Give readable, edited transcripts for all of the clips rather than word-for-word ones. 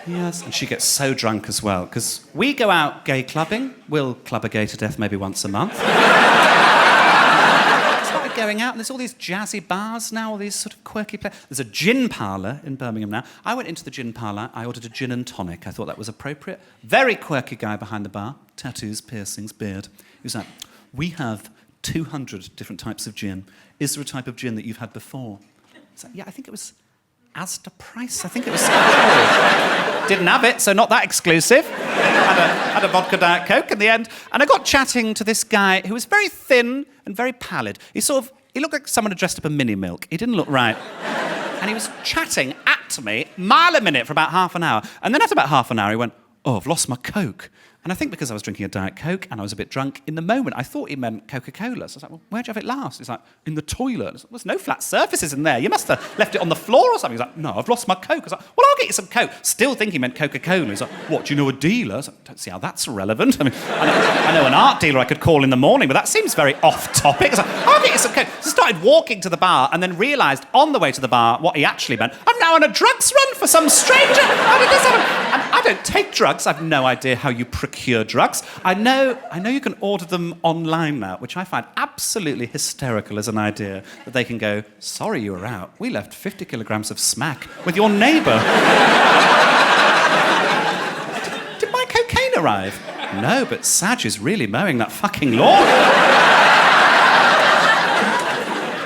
Yes, and she gets so drunk as well, because we go out gay clubbing. We'll club a gay to death maybe once a month. Started going out, and there's all these jazzy bars now, all these sort of quirky places. There's a gin parlour in Birmingham now. I went into the gin parlour, I ordered a gin and tonic. I thought that was appropriate. Very quirky guy behind the bar, tattoos, piercings, beard. He was like, we have 200 different types of gin. Is there a type of gin that you've had before? I was like, yeah, I think it was Asda Price. I think it was. Didn't have it, so not that exclusive. Had a vodka Diet Coke in the end. And I got chatting to this guy who was very thin and very pallid. He looked like someone had dressed up a mini milk. He didn't look right. And he was chatting at me, mile a minute, for about half an hour. And then after about half an hour, he went, oh, I've lost my Coke. And I think because I was drinking a Diet Coke and I was a bit drunk, in the moment I thought he meant Coca-Cola. So I was like, well, where'd you have it last? He's like, in the toilet. I was like, there's no flat surfaces in there. You must have left it on the floor or something. He's like, no, I've lost my Coke. I was like, well, I'll get you some Coke. Still thinking he meant Coca-Cola. He's like, what, do you know a dealer? I was like, don't see how that's relevant. I mean, I know an art dealer I could call in the morning, but that seems very off-topic. I was like, I'll get you some Coke. So I started walking to the bar and then realised on the way to the bar what he actually meant. I'm now on a drugs run for some stranger. How did this happen? And I don't take drugs. I've no idea how you procure drugs. I know you can order them online now, which I find absolutely hysterical as an idea, that they can go, sorry you were out. We left 50 kilograms of smack with your neighbour. Did my cocaine arrive? No, but Saj is really mowing that fucking lawn.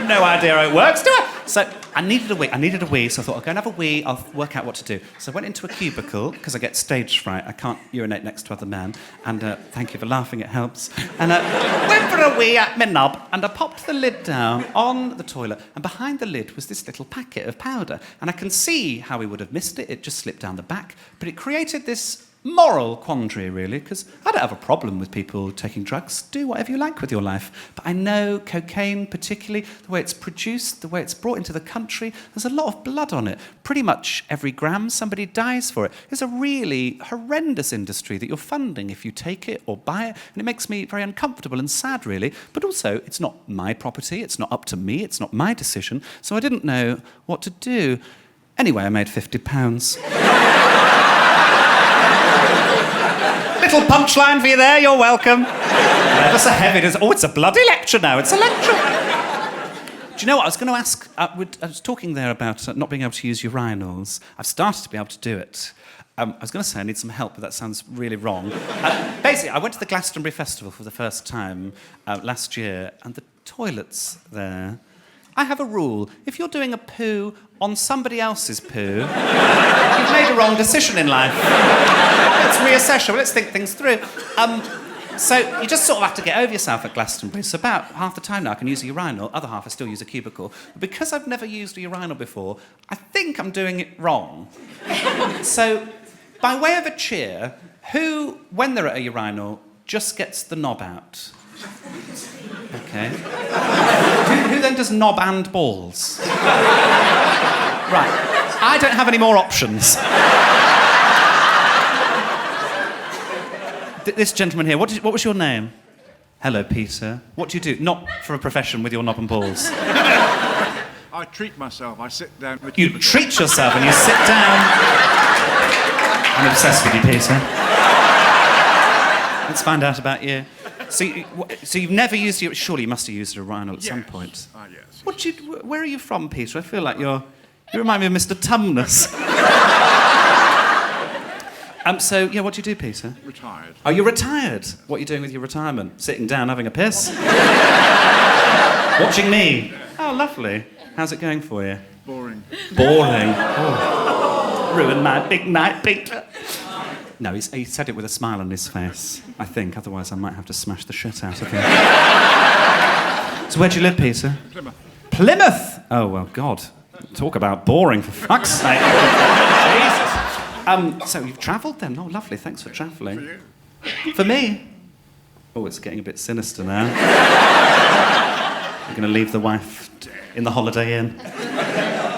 No idea how it works, do I? So I needed a wee, so I thought, I'll go and have a wee, I'll work out what to do. So I went into a cubicle, because I get stage fright, I can't urinate next to other men, and thank you for laughing, it helps. And went for a wee at my knob, and I popped the lid down on the toilet, and behind the lid was this little packet of powder. And I can see how we would have missed it just slipped down the back, but it created this moral quandary, really, because I don't have a problem with people taking drugs. Do whatever you like with your life. But I know cocaine, particularly, the way it's produced, the way it's brought into the country, there's a lot of blood on it. Pretty much every gram somebody dies for it. It's a really horrendous industry that you're funding if you take it or buy it, and it makes me very uncomfortable and sad, really. But also, it's not my property, it's not up to me, it's not my decision, so I didn't know what to do. Anyway, I made £50. Little punchline for you there, you're welcome. Never so heavy. Oh, it's a bloody lecture now, it's a lecture. Do you know what, I was going to ask, I was talking there about not being able to use urinals. I've started to be able to do it. I was going to say I need some help, but that sounds really wrong. Basically, I went to the Glastonbury Festival for the first time last year, and the toilets there... I have a rule. If you're doing a poo on somebody else's poo, you've made a wrong decision in life. Let's reassess, let's think things through. So you just sort of have to get over yourself at Glastonbury. So about half the time now I can use a urinal, other half I still use a cubicle. But because I've never used a urinal before, I think I'm doing it wrong. So, by way of a cheer, who, when they're at a urinal, just gets the knob out? Okay. Who then does knob and balls? Right. I don't have any more options. This gentleman here, what was your name? Hello, Peter. What do you do? Not for a profession with your knob and balls. I treat myself. I sit down with you. Treat yourself and you sit down. I'm obsessed with you, Peter. Let's find out about you. So you've never used your... Surely you must have used a urinal at some point. Yes. Where are you from, Peter? I feel like you remind me of Mr. Tumnus. So, yeah, what do you do, Peter? Retired. Oh, you're retired? What are you doing with your retirement? Sitting down, having a piss? Watching me? Oh, lovely. How's it going for you? Boring. Boring? Oh. Ruined my big night, Peter. No, he said it with a smile on his face, I think. Otherwise, I might have to smash the shit out of him. So where do you live, Peter? Plymouth. Plymouth? Oh, well, God. Talk about boring, for fuck's sake. Jesus. So you've travelled then? Oh, lovely. Thanks for travelling. For you? For me? Oh, it's getting a bit sinister now. You're going to leave the wife in the Holiday Inn.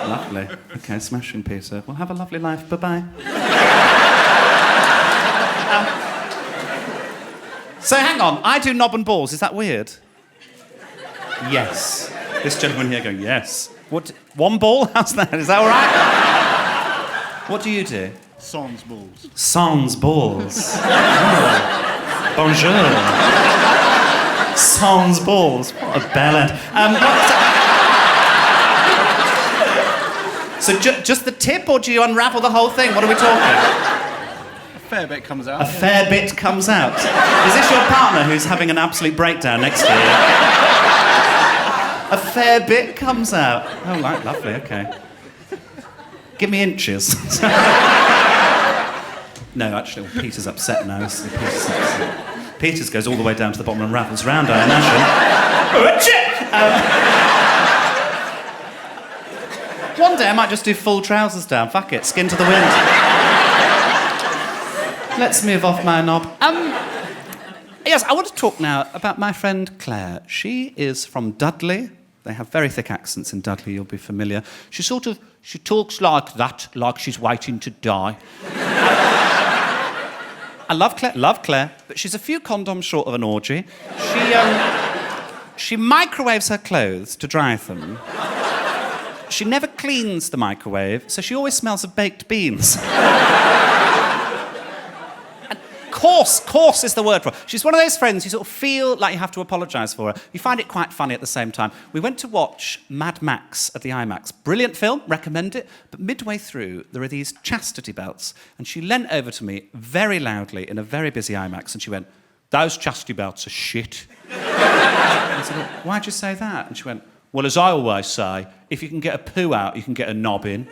Lovely. Okay, smashing, Peter. Well, have a lovely life. Bye-bye. So hang on, I do knob and balls, is that weird? Yes. This gentleman here going, yes. What? One ball? How's that? Is that all right? What do you do? Sans balls. Sans balls. Oh. Bonjour. Sans balls. What a bellend. So just the tip, or do you unravel the whole thing? What are we talking? A fair bit comes out. A fair bit comes out. Is this your partner who's having an absolute breakdown next to you? A fair bit comes out. Oh, right, lovely, okay. Give me inches. No, actually, well, Peter's upset now. Peter's goes all the way down to the bottom and rattles round, I imagine. One day I might just do full trousers down. Fuck it, skin to the wind. Let's move off my knob. Yes, I want to talk now about my friend Claire. She is from Dudley. They have very thick accents in Dudley, you'll be familiar. She talks like that, like she's waiting to die. I love Claire, but she's a few condoms short of an orgy. She microwaves her clothes to dry them. She never cleans the microwave, so she always smells of baked beans. Coarse is the word for her. She's one of those friends you sort of feel like you have to apologise for her. You find it quite funny at the same time. We went to watch Mad Max at the IMAX. Brilliant film, recommend it. But midway through, there are these chastity belts. And she leant over to me very loudly in a very busy IMAX and she went, "Those chastity belts are shit." I said, "Well, why'd you say that?" And she went, "Well, as I always say, if you can get a poo out, you can get a knob in."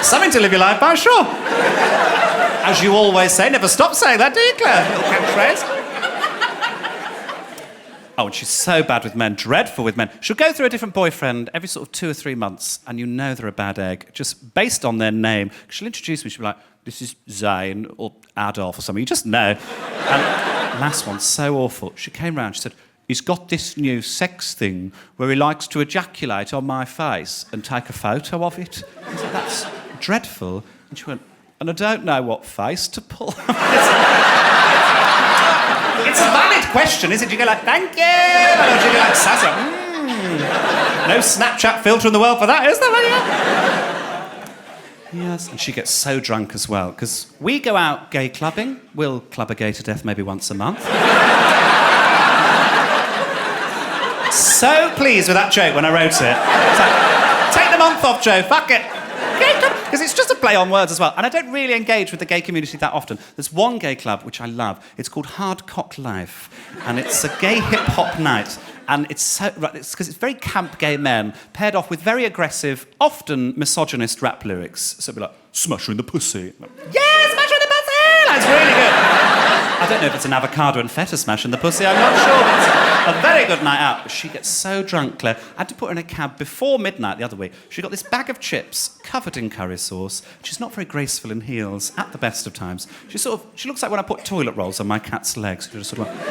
Something to live your life by, sure. As you always say, never stop saying that, do you, Claire? Little catchphrase. Oh, and she's so bad with men, dreadful with men. She'll go through a different boyfriend every sort of 2 or 3 months, and you know they're a bad egg, just based on their name. She'll introduce me, she'll be like, "This is Zane," or Adolf, or something. You just know. And last one, so awful. She came round, she said, "He's got this new sex thing where he likes to ejaculate on my face and take a photo of it." I said, "That's dreadful." And she went, "And I don't know what face to pull." It's a valid question, isn't it? You go like, "Thank you," or do you go like, "Sasa, No Snapchat filter in the world for that, is there? Yes, and she gets so drunk as well, because we go out gay clubbing. We'll club a gay to death maybe once a month. So pleased with that joke when I wrote it. It's like, take the month off, Joe, fuck it. Because it's just a play on words as well. And I don't really engage with the gay community that often. There's one gay club which I love. It's called Hard Cock Life. And it's a gay hip-hop night. And it's because it's very camp gay men paired off with very aggressive, often misogynist rap lyrics. So it'll be like, "Smash her in the pussy." Like, "Yeah, smash her in the pussy!" That's really good. I don't know if it's an avocado and feta smash in the pussy, I'm not sure. But it's a very good night out. But she gets so drunk, Claire. I had to put her in a cab before midnight the other week. She got this bag of chips covered in curry sauce. She's not very graceful in heels at the best of times. She looks like when I put toilet rolls on my cat's legs. She just sort of like...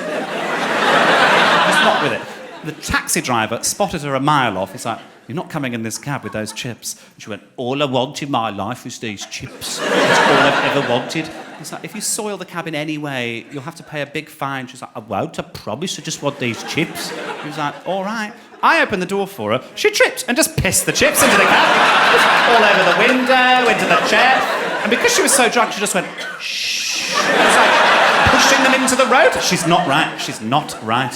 just not with it. The taxi driver spotted her a mile off. He's like, "You're not coming in this cab with those chips." And she went, "All I want in my life is these chips. It's all I've ever wanted." He's like, "If you soil the cab in any way, you'll have to pay a big fine." She's like, "I won't, I promise, I just want these chips." He was like, "All right." I opened the door for her. She tripped and just pissed the chips into the cab. All over the window, into the chair. And because she was so drunk, she just went, "Shh." It was like pushing them into the road. She's not right. She's not right.